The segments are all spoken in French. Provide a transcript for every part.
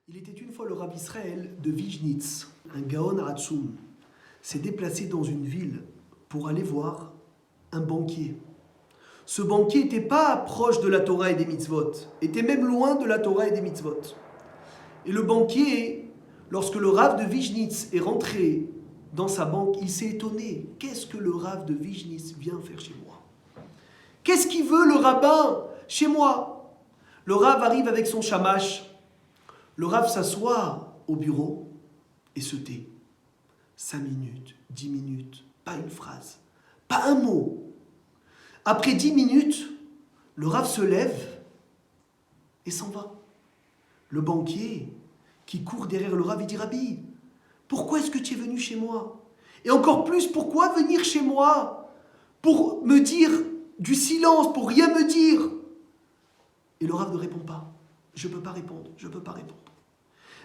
Il était une fois le Rav Israël de Vijnitz, un Gaon Hatzum, s'est déplacé dans une ville pour aller voir un banquier. Ce banquier n'était pas proche de la Torah et des mitzvot, était même loin de la Torah et des mitzvot. Et le banquier, lorsque le Rav de Vijnitz est rentré dans sa banque, il s'est étonné. Qu'est-ce que le Rav de Vijnitz vient faire chez moi? Qu'est-ce qu'il veut le rabbin chez moi? Le Rav arrive avec son shamash. Le Rav s'assoit au bureau et se tait. 5 minutes, 10 minutes, pas une phrase, pas un mot. Après 10 minutes, le Rav se lève et s'en va. Le banquier qui court derrière le Rav, il dit: Rabbi, pourquoi est-ce que tu es venu chez moi? Et encore plus, pourquoi venir chez moi? Pour me dire du silence, pour rien me dire. Et le Rav ne répond pas. Je ne peux pas répondre, je ne peux pas répondre.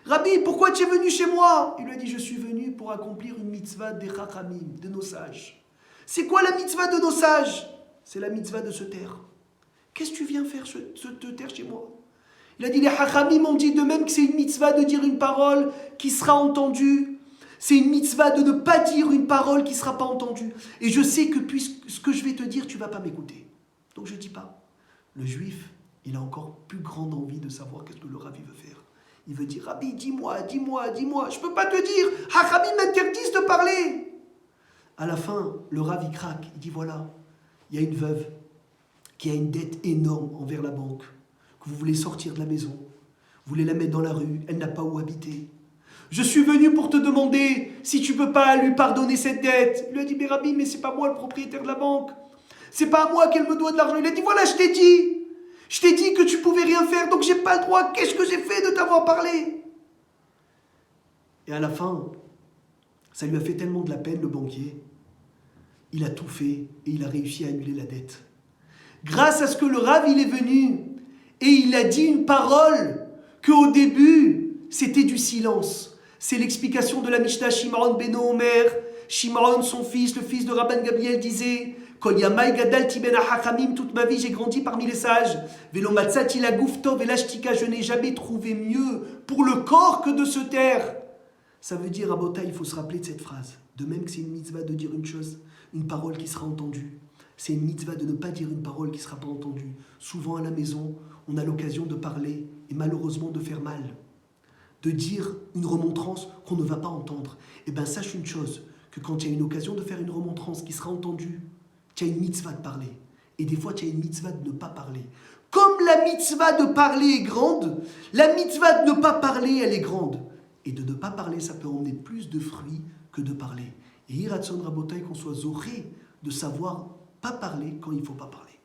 Rabbi, pourquoi tu es venu chez moi? Il lui a dit: je suis venu pour accomplir une mitzvah des chachamim, de nos sages. C'est quoi la mitzvah de nos sages? C'est la mitzvah de se taire. Qu'est-ce que tu viens faire, te taire chez moi? Il a dit: les chachamim ont dit de même que c'est une mitzvah de dire une parole qui sera entendue. C'est une mitzvah de ne pas dire une parole qui ne sera pas entendue. Et je sais que puisque ce que je vais te dire, tu ne vas pas m'écouter. Donc je ne dis pas. Le juif, il a encore plus grande envie de savoir qu'est-ce que le Rav veut faire. Il veut dire: Rabbi, dis-moi, dis-moi, dis-moi. Je ne peux pas te dire. Chachamim m'interdisent de parler. À la fin, le Rav il craque. Il dit: voilà, il y a une veuve qui a une dette énorme envers la banque, que vous voulez sortir de la maison, vous voulez la mettre dans la rue, elle n'a pas où habiter. Je suis venu pour te demander si tu ne peux pas lui pardonner cette dette. Il lui a dit: mais Rabbi, mais c'est pas moi le propriétaire de la banque. C'est pas à moi qu'elle me doit de l'argent. Il a dit: voilà, je t'ai dit. Je t'ai dit que tu pouvais rien faire, donc j'ai pas le droit. Qu'est-ce que j'ai fait de t'avoir parlé? Et à la fin, ça lui a fait tellement de la peine, le banquier. Il a tout fait et il a réussi à annuler la dette. Grâce à ce que le Rav, il est venu et il a dit une parole qu'au début, c'était du silence. C'est l'explication de la Mishnah Shimon ben Omer. Shimon, son fils, le fils de Rabban Gabriel, disait: Kol yamai gadalti ben hachamim, toute ma vie j'ai grandi parmi les sages. Velo matzati la gouftov et l'ashtika, je n'ai jamais trouvé mieux pour le corps que de se taire. Ça veut dire, Rabota, il faut se rappeler de cette phrase. De même que c'est une mitzvah de dire une chose, une parole qui sera entendue. C'est une mitzvah de ne pas dire une parole qui ne sera pas entendue. Souvent à la maison, on a l'occasion de parler et malheureusement de faire mal. De dire une remontrance qu'on ne va pas entendre. Eh bien, sache une chose, que quand il y a une occasion de faire une remontrance qui sera entendue, tu as une mitzvah de parler. Et des fois, tu as une mitzvah de ne pas parler. Comme la mitzvah de parler est grande, la mitzvah de ne pas parler, elle est grande. Et de ne pas parler, ça peut emmener plus de fruits que de parler. Et Hiratson Rabotai, qu'on soit zoré de savoir pas parler quand il ne faut pas parler.